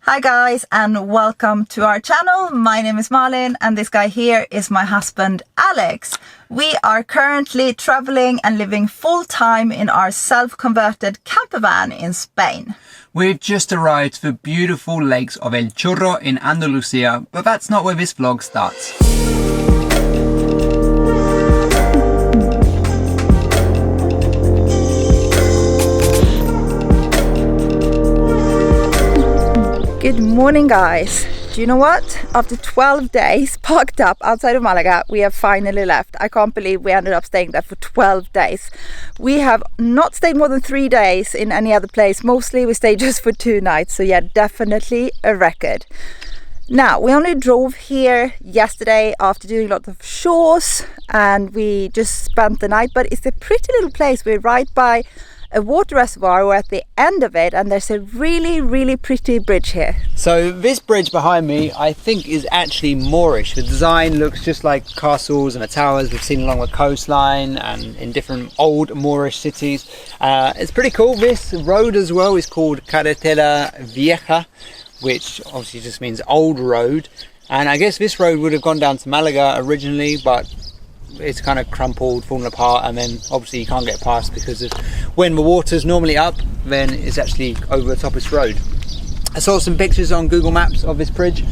Hi guys, and welcome to our channel. My name is Malin and this guy here is my husband Alex. We are currently traveling and living full-time in our self-converted camper van in Spain. We've just arrived to the beautiful lakes of El Chorro in Andalusia, but that's not where this vlog starts. Good morning guys. Do you know what? After 12 days parked up outside of Malaga, we have finally left. I can't believe we ended up staying there for 12 days. We have not stayed more than 3 days in any other place. Mostly we stayed just for 2 nights. So yeah, definitely a record. Now, we only drove here yesterday after doing a lot of chores and we just spent the night, but it's a pretty little place. We're right by a water reservoir. We're at the end of it and there's a really pretty bridge here. So this bridge behind me I think is actually Moorish. The design looks just like castles and the towers we've seen along the coastline and in different old Moorish cities. It's pretty cool. This road as well is called Carretera Vieja, which obviously just means old road, and I guess this road would have gone down to Malaga originally, but it's kind of crumpled, fallen apart, and then obviously you can't get past because of when the water's normally up, then it's actually over the top of this road. I saw some pictures on Google Maps of this bridge,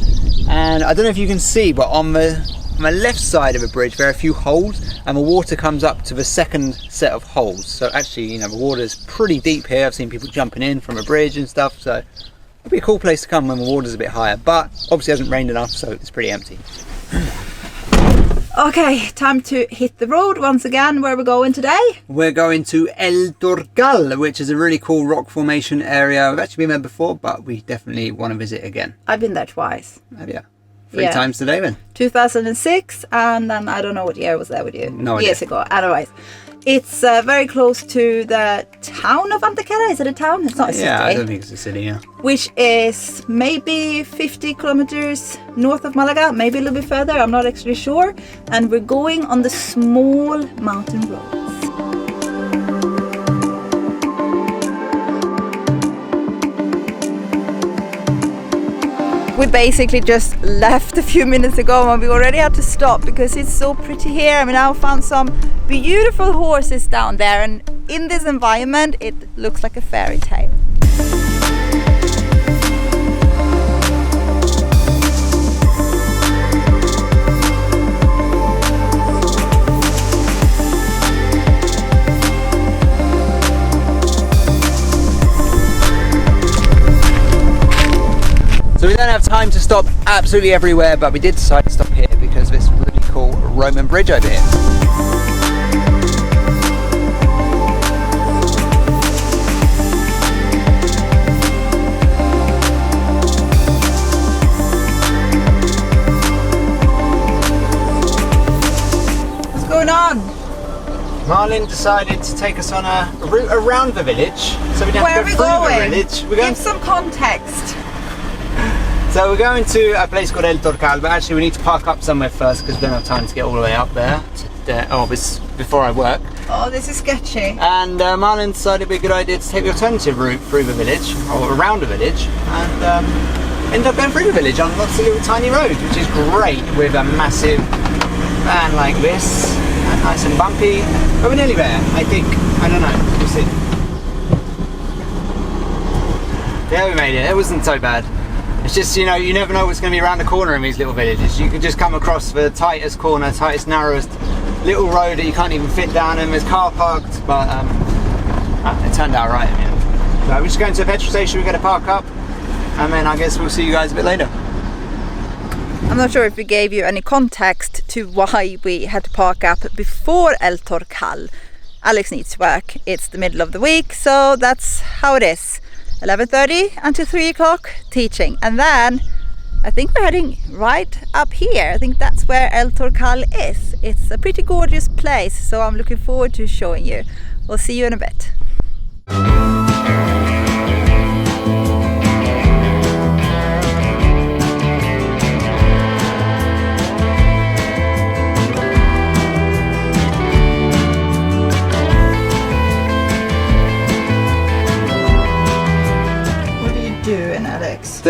and I don't know if you can see, but on the left side of the bridge there are a few holes and the water comes up to the second set of holes. So actually, you know, the water's pretty deep here. I've seen people jumping in from a bridge and stuff, so it'd be a cool place to come when the water's a bit higher, but obviously it hasn't rained enough, so it's pretty empty. Okay, time to hit the road once again. Where are we going today? We're going to El Torcal, which is a really cool rock formation area. We've actually been there before, but we definitely want to visit again. I've been there twice. Oh, yeah. Three times today then. 2006 and then I don't know what year I was there with you. No idea. Years ago. Otherwise, it's very close to the town of Antequera. Is it a town? It's not a city. Yeah, I don't think it's a city, yeah. Which is maybe 50 kilometers north of Malaga, maybe a little bit further, I'm not actually sure. And we're going on the small mountain roads. We basically just left a few minutes ago and we already had to stop because it's so pretty here. I mean, I found some beautiful horses down there, and in this environment it looks like a fairy tale. So we don't have time to stop absolutely everywhere, but we did decide to stop here because of this really cool Roman bridge over here. What's going on? Marlin decided to take us on a route around the village, so we don't Where have to go through the village. We're going Give some context. So we're going to a place called El Torcal, but actually we need to park up somewhere first because we don't have time to get all the way up there before I work. Oh, this is sketchy. And Marlin decided it'd be a good idea to take the alternative route through the village, or around the village, and end up going through the village on lots of little tiny roads, which is great with a massive van like this, and nice and bumpy. But we're nearly there, I think. I don't know, we'll see. Yeah, we made it. It wasn't so bad. It's just, you know, you never know what's going to be around the corner in these little villages. You can just come across the tightest corner, tightest, narrowest little road that you can't even fit down, and there's car parked, but it turned out right in the end. So we're just going to a petrol station, we're going to park up, and then I guess we'll see you guys a bit later. I'm not sure if we gave you any context to why we had to park up before El Torcal. Alex needs to work. It's the middle of the week, so that's how it is. 11:30 until 3 o'clock teaching, and then I think we're heading right up here. I think that's where El Torcal is. It's a pretty gorgeous place, so I'm looking forward to showing you. We'll see you in a bit. What are you doing, Alex?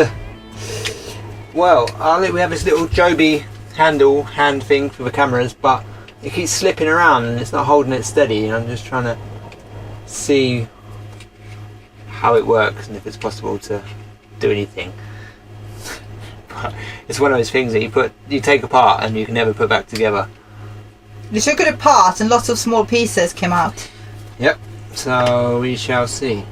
Well, we have this little Joby hand thing for the cameras, but it keeps slipping around and it's not holding it steady, and I'm just trying to see how it works and if it's possible to do anything. But it's one of those things that you take apart and you can never put back together. You took it apart and lots of small pieces came out. Yep, so we shall see.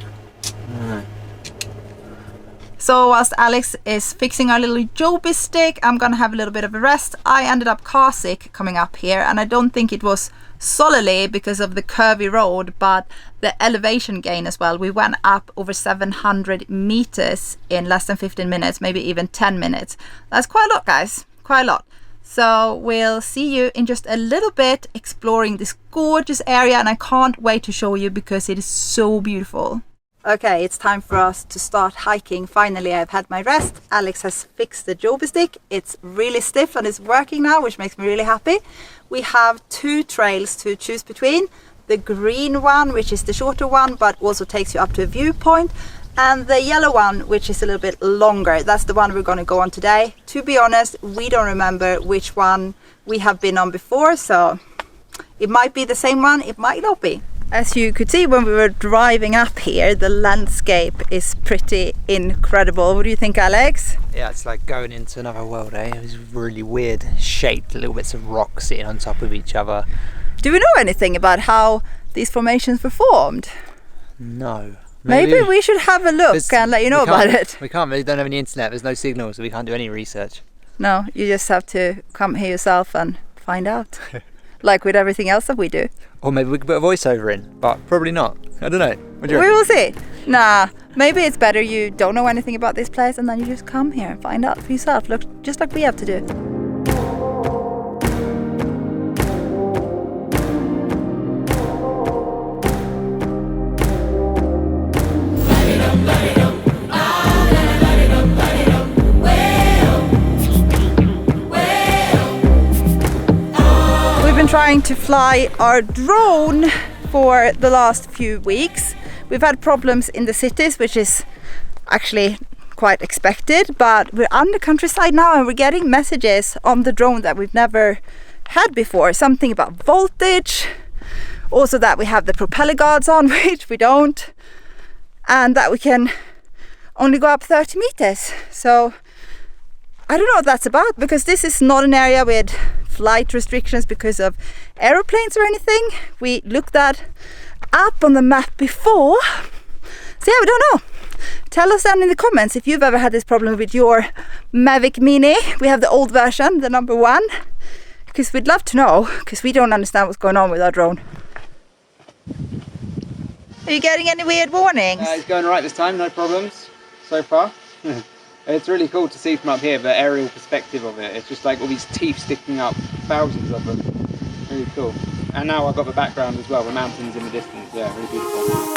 So whilst Alex is fixing our little Joby stick, I'm gonna have a little bit of a rest. I ended up car sick coming up here, and I don't think it was solely because of the curvy road, but the elevation gain as well. We went up over 700 meters in less than 15 minutes, maybe even 10 minutes. That's quite a lot, guys, quite a lot. So we'll see you in just a little bit exploring this gorgeous area, and I can't wait to show you because it is so beautiful. Okay, it's time for us to start hiking. Finally, I've had my rest. Alex has fixed the Joby stick. It's really stiff and it's working now, which makes me really happy. We have 2 trails to choose between. The green one, which is the shorter one, but also takes you up to a viewpoint. And the yellow one, which is a little bit longer. That's the one we're going to go on today. To be honest, we don't remember which one we have been on before, so it might be the same one, it might not be. As you could see when we were driving up here, the landscape is pretty incredible. What do you think, Alex? Yeah, it's like going into another world, eh? It was really weird shaped, little bits of rock sitting on top of each other. Do we know anything about how these formations were formed? No. Maybe we should have a look and let you know about it. We can't, we don't have any internet, there's no signal, so we can't do any research. No, you just have to come here yourself and find out. Like with everything else that we do. Or maybe we could put a voiceover in, but probably not. I don't know. What do you reckon? We will see. Nah, maybe it's better you don't know anything about this place and then you just come here and find out for yourself. Look, just like we have to do. Trying to fly our drone for the last few weeks. We've had problems in the cities, which is actually quite expected, but we're on the countryside now and we're getting messages on the drone that we've never had before. Something about voltage, also that we have the propeller guards on, which we don't, and that we can only go up 30 meters. So I don't know what that's about, because this is not an area with flight restrictions because of aeroplanes or anything. We looked that up on the map before, so yeah, we don't know. Tell us down in the comments if you've ever had this problem with your Mavic Mini. We have the old version, the number 1, because we'd love to know, because we don't understand what's going on with our drone. Are you getting any weird warnings? It's going right this time, no problems so far. It's really cool to see from up here, the aerial perspective of it. It's just like all these teeth sticking up, thousands of them. Really cool. And now I've got the background as well, the mountains in the distance. Yeah, really beautiful.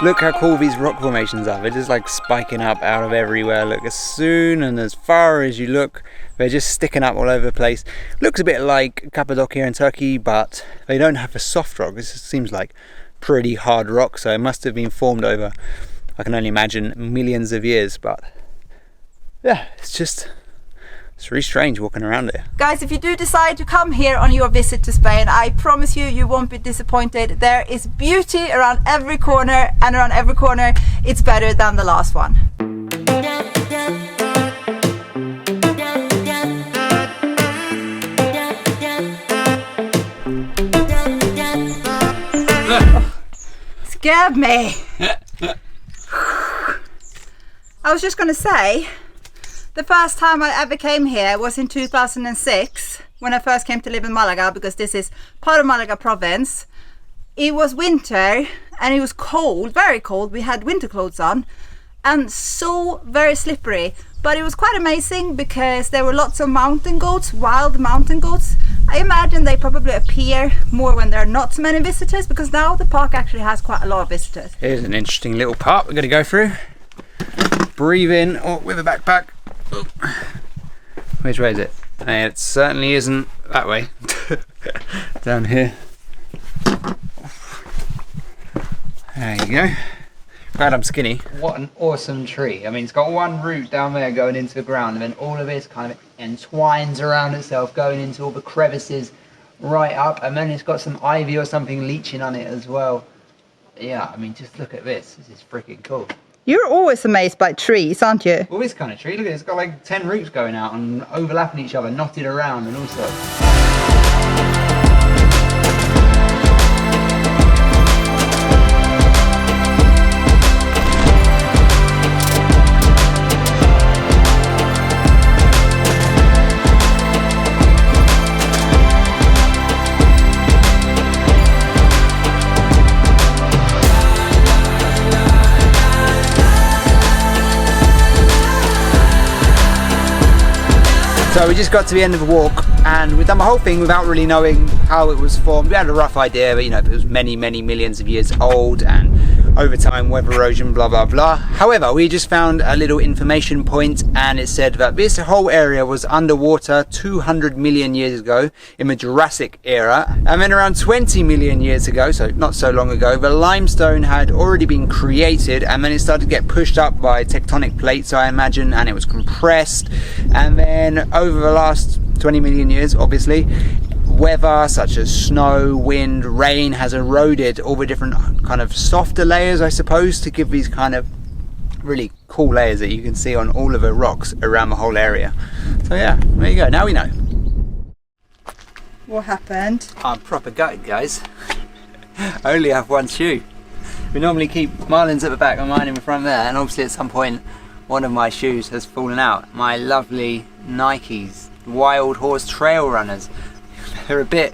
Look how cool these rock formations are. They're just like spiking up out of everywhere. Look, as soon and as far as you look, they're just sticking up all over the place. Looks a bit like Cappadocia in Turkey, but they don't have the soft rock. This seems like pretty hard rock, so it must have been formed over, I can only imagine, millions of years. But yeah, it's really strange walking around here. Guys, if you do decide to come here on your visit to Spain, I promise you, you won't be disappointed. There is beauty around every corner, and around every corner it's better than the last one. Scared me. I was just gonna say The first time I ever came here was in 2006 when I first came to live in Malaga, because this is part of Malaga province. It was winter and it was cold, very cold. We had winter clothes on and so very slippery. But it was quite amazing because there were lots of mountain goats, wild mountain goats. I imagine they probably appear more when there are not so many visitors, because now the park actually has quite a lot of visitors. Here's an interesting little part we're going to go through. Breathe in with a backpack. Oh. Which way is it? It certainly isn't that way. Down here. There you go. Glad I'm skinny. What an awesome tree. I mean, it's got one root down there going into the ground, and then all of this kind of entwines around itself, going into all the crevices right up, and then it's got some ivy or something leaching on it as well. Yeah, I mean, just look at this. This is freaking cool. You're always amazed by trees, aren't you? Well, this kind of tree, look at it, it's got like 10 roots going out and overlapping each other, knotted around and all sorts. So we just got to the end of the walk and we've done the whole thing without really knowing how it was formed. We had a rough idea, but you know, it was many millions of years old, and over time weather erosion, blah blah blah. However, we just found a little information point, and it said that this whole area was underwater 200 million years ago in the Jurassic era, and then around 20 million years ago, so not so long ago, the limestone had already been created, and then it started to get pushed up by tectonic plates, I imagine, and it was compressed, and then over the last 20 million years, obviously, weather such as snow, wind, rain has eroded all the different kind of softer layers, I suppose, to give these kind of really cool layers that you can see on all of the rocks around the whole area. So yeah, there you go, now we know. What happened? I'm proper gutted, guys. I only have one shoe. We normally keep Marlin's at the back and mine in the front there, and obviously at some point one of my shoes has fallen out. My lovely Nikes Wild Horse Trail Runners. They're a bit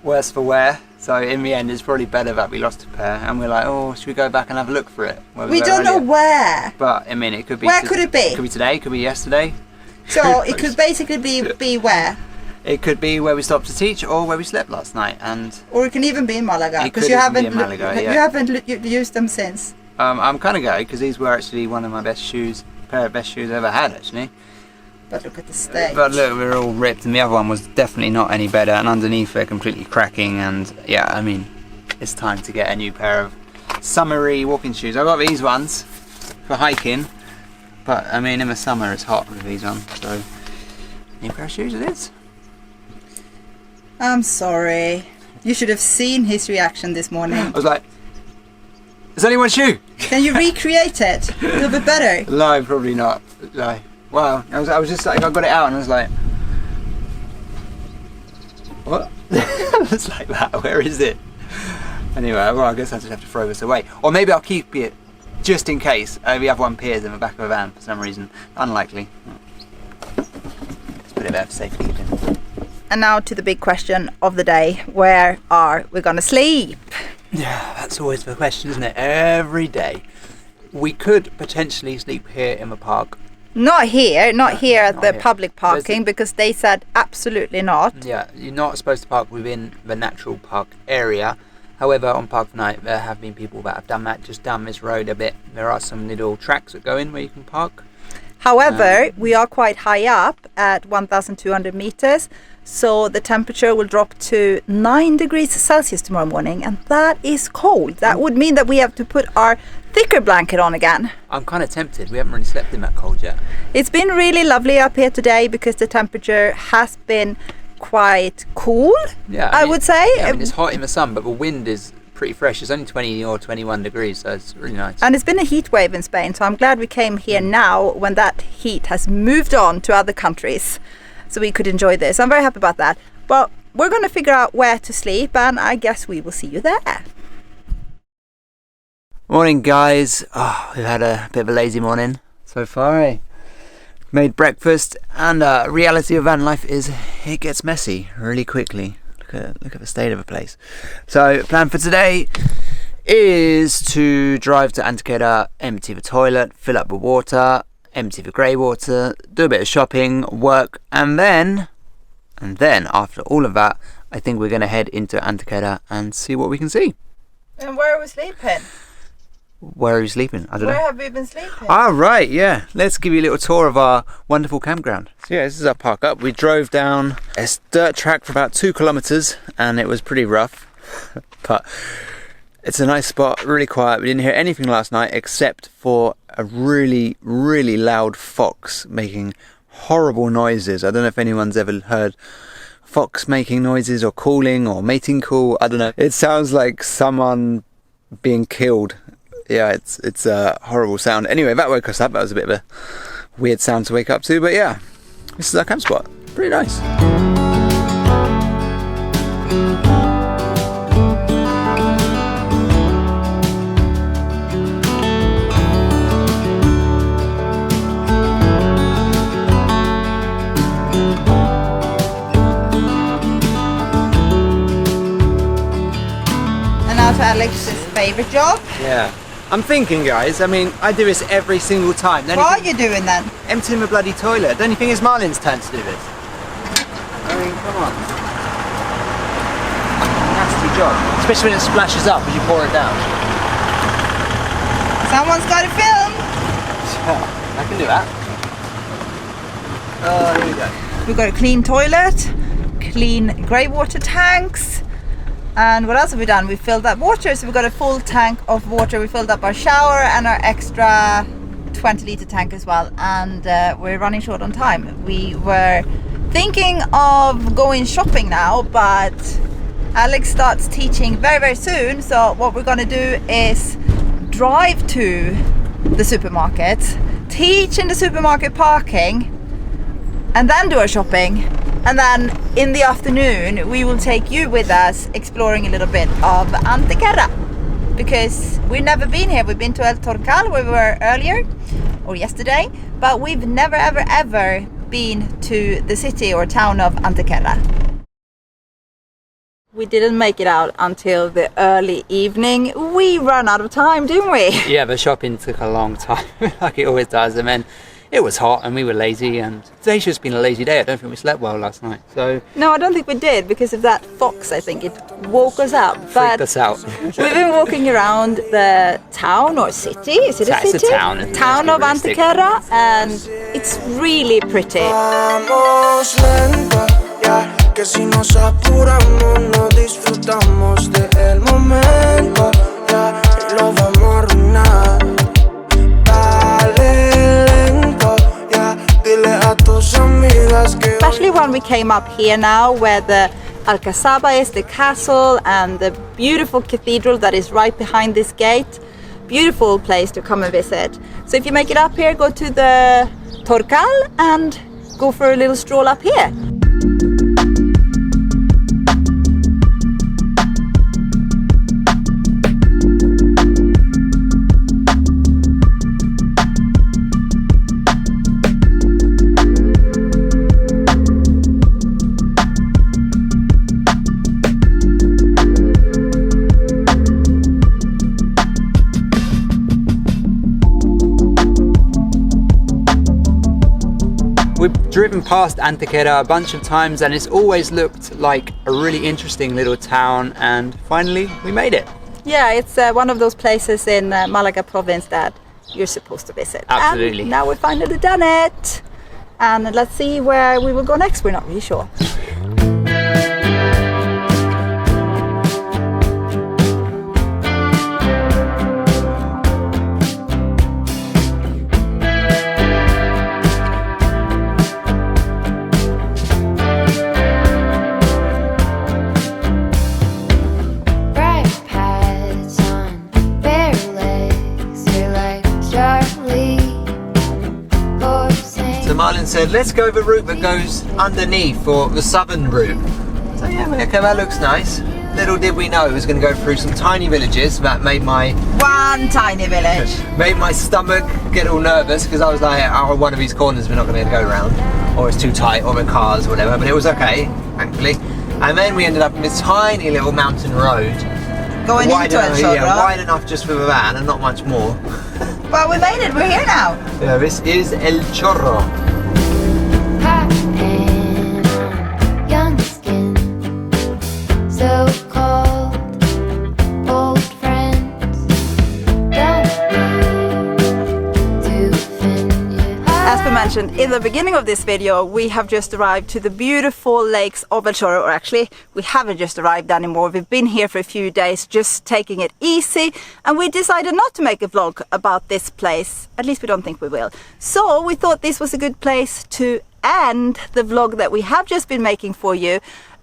worse for wear, so in the end it's probably better that we lost a pair, and we're like, oh, should we go back and have a look for it? We don't know where. But I mean, it could be. Where could it be? It could be today, it could be yesterday. So it could basically be where? It could be where we stopped to teach, or where we slept last night, and or it can even be in Malaga, because you haven't used them since. I'm kind of gutted because these were actually one of my best shoes, pair of best shoes I ever had actually. But look at the state. But look, we're all ripped, and the other one was definitely not any better, and underneath they're completely cracking, and yeah, I mean, it's time to get a new pair of summery walking shoes. I got these ones for hiking, but I mean, in the summer it's hot with these on, so new pair of shoes it is. I'm sorry. You should have seen his reaction this morning. I was like, there's only one shoe! Can you recreate it a little bit better? No, probably not. No. Wow, I was just like, I got it out and I was like, what? It's like that, where is it? Anyway, well, I guess I just have to throw this away. Or maybe I'll keep it just in case the other one appears in the back of a van for some reason. Unlikely. Let's put it there for safekeeping. And now to the big question of the day. Where are we gonna sleep? Yeah, that's always the question, isn't it? Every day. We could potentially sleep here in the park. Not here at the public parking, because they said absolutely not. Yeah, you're not supposed to park within the natural park area. However, on Park Night, there have been people that have done that just down this road a bit. There are some little tracks that go in where you can park. However, we are quite high up at 1,200 meters, so the temperature will drop to 9 degrees Celsius tomorrow morning, and that is cold. That would mean that we have to put our thicker blanket on again. I'm kind of tempted. We haven't really slept in that cold yet. It's been really lovely up here today because the temperature has been quite cool. Yeah, I would say. Yeah, I mean, it's hot in the sun, but the wind is pretty fresh. It's only 20 or 21 degrees, so it's really nice. And it's been a heat wave in Spain, so I'm glad we came here now when that heat has moved on to other countries, so we could enjoy this. I'm very happy about that. But we're going to figure out where to sleep, and I guess we will see you there. Morning, guys. Oh, we've had a bit of a lazy morning so far, eh? made breakfast, and reality of van life is it gets messy really quickly. Look at the state of the place. So plan for today is to drive to Antequera, empty the toilet, fill up the water, empty the grey water, do a bit of shopping, work, and then after all of that, I think we're going to head into Antequera and see what we can see. And where are we sleeping? Where are you sleeping? I don't know. Where have we been sleeping? Ah, right, yeah. Let's give you a little tour of our wonderful campground. So yeah, this is our park up. We drove down a dirt track for about 2 kilometres and it was pretty rough. But it's a nice spot, really quiet. We didn't hear anything last night except for a really, really loud fox making horrible noises. I don't know if anyone's ever heard fox making noises or calling or mating call. I don't know. It sounds like someone being killed. Yeah, it's a horrible sound. Anyway, that woke us up. That was a bit of a weird sound to wake up to, but yeah, this is our camp spot. Pretty nice. And now to Alex's favorite job. Yeah. I'm thinking, guys, I mean, I do this every single time. What are you doing then? Emptying the bloody toilet. Don't you think it's Malin's turn to do this? I mean, come on. Nasty job. Especially when it splashes up as you pour it down. Someone's got to film. I can do that. Oh, here we go. We've got a clean toilet, clean grey water tanks. And what else have we done? We filled up water, so we've got a full tank of water. We filled up our shower and our extra 20-litre tank as well. And we're running short on time. We were thinking of going shopping now, but Alex starts teaching very, very soon. So what we're going to do is drive to the supermarket, teach in the supermarket parking, and then do our shopping. And then in the afternoon, we will take you with us exploring a little bit of Antequera, because we've never been here. We've been to El Torcal where we were earlier, or yesterday, but we've never, ever, ever been to the city or town of Antequera. We didn't make it out until the early evening. We ran out of time, didn't we? Yeah, the shopping took a long time, like it always does, and then it was hot and we were lazy, and today's just been a lazy day. I don't think we slept well last night. So no, I don't think we did, because of that fox. I think it woke us up. Freaked us out. We've been walking around the town or city. Is it a city? It's a town. Town of Antequera, and it's really pretty. Que si nos apuramos no disfrutamos del momento, ya, y lo vamos a arruinar. Especially when we came up here now, where the Alcazaba is, the castle, and the beautiful cathedral that is right behind this gate. Beautiful place to come and visit. So if you make it up here, go to the Torcal and go for a little stroll up here. We've driven past Antequera a bunch of times and it's always looked like a really interesting little town, and finally we made it. Yeah, it's one of those places in Malaga province that you're supposed to visit. Absolutely. And now we finally done it. And let's see where we will go next. We're not really sure. Malin said, let's go the route that goes underneath, or the southern route. So yeah, okay, that looks nice. little did we know it was going to go through some tiny villages that made my... One tiny village. Made my stomach get all nervous because I was like, oh, one of these corners we're not going to be able to go around. Or it's too tight, or with cars or whatever. But it was okay, thankfully. And then we ended up in this tiny little mountain road. Going into it, Chorro. Yeah, wide enough just for the van and not much more. Well, we made it. We're here now. Yeah, this is El Chorro. Young skin, so cold, old friends, as we mentioned in the beginning of this video, we have just arrived to the beautiful lakes of El Chorro, or actually we haven't just arrived anymore. We've been here for a few days just taking it easy, and we decided not to make a vlog about this place. At least we don't think we will. So we thought this was a good place to end the vlog that we have just been making for you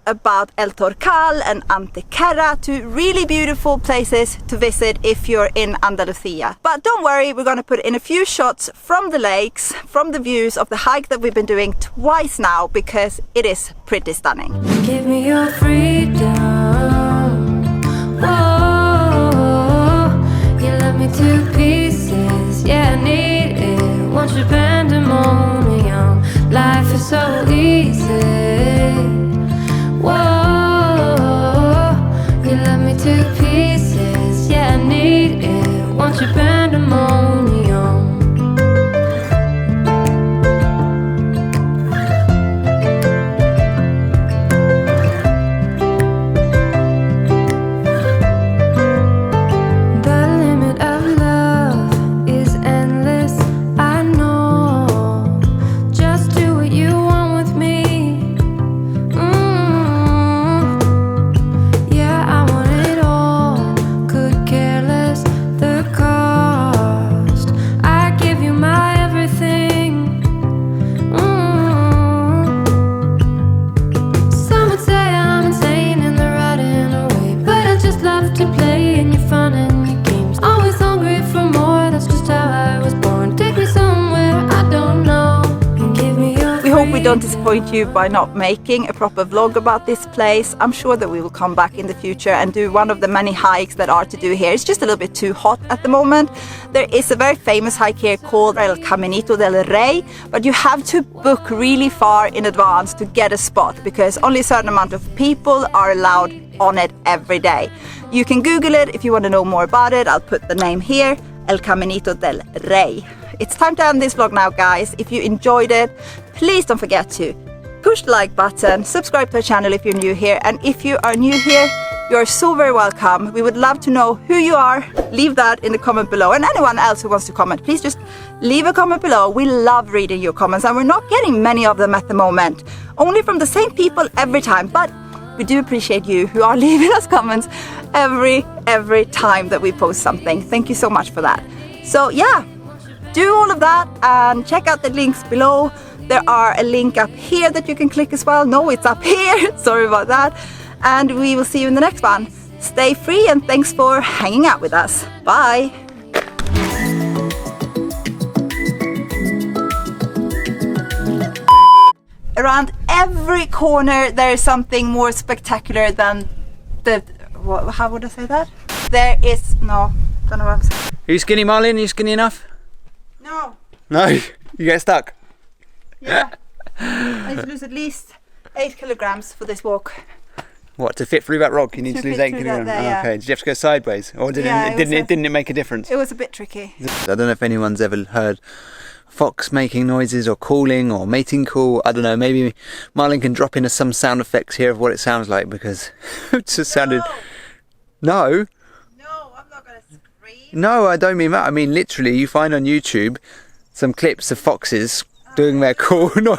about El Torcal and Antequera, two really beautiful places to visit if you're in Andalusia. But don't worry, we're going to put in a few shots from the lakes, from the views of the hike that we've been doing twice now, because it is pretty stunning. give me your freedom. Whoa, you left me to pieces. Yeah, I need it. Want your pandemonium. Life is so easy. Whoa, you left me to pieces. Yeah, I need it. Want your pandemonium. The limit of love is endless. I know. Just do what you want with me. Don't disappoint you by not making a proper vlog about this place. I'm sure that we will come back in the future and do one of the many hikes that are to do here. It's just a little bit too hot at the moment. There is a very famous hike here called El Caminito del Rey, but you have to book really far in advance to get a spot, because only a certain amount of people are allowed on it every day. You can Google it if you want to know more about it. I'll put the name here, El Caminito del Rey. It's time to end this vlog now, guys. If you enjoyed it, please don't forget to push the like button, subscribe to our channel if you're new here, and if you are new here, you're so very welcome. We would love to know who you are. Leave that in the comment below, and anyone else who wants to comment, please just leave a comment below. We love reading your comments, and we're not getting many of them at the moment, only from the same people every time, but we do appreciate you who are leaving us comments every time that we post something. Thank you so much for that. So yeah, do all of that and check out the links below. There are a link up here that you can click as well. No, it's up here. Sorry about that. And we will see you in the next one. Stay free, and thanks for hanging out with us. Bye. Around every corner there is something more spectacular than the... how would I say that? There is... no, don't know what I'm saying. Are you skinny, Malin? Are you skinny enough? No. No? You get stuck? Yeah. I need to lose at least 8 kilograms for this walk. What, to fit through that rock? You need to lose 8 kilograms? Yeah. Okay, did you have to go sideways? Or didn't it make a difference? It was a bit tricky. I don't know if anyone's ever heard fox making noises or calling or mating call. I don't know, maybe Malin can drop in some sound effects here of what it sounds like, because it just sounded... No? No, I'm not going to scream. No, I don't mean that. I mean literally, you find on YouTube some clips of foxes doing their call. No.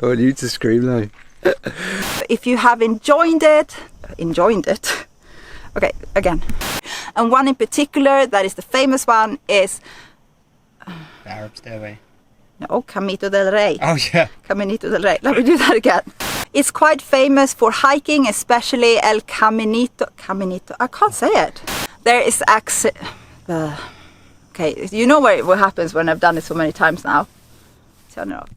I want you to scream though. If you have enjoyed it, okay, again. And one in particular that is the famous one is The Arab Stairway. No, Caminito del Rey. Oh yeah. Caminito del Rey. Let me do that again. It's quite famous for hiking, especially El Caminito. I can't say it. There is okay, you know what happens when I've done it so many times now. So no.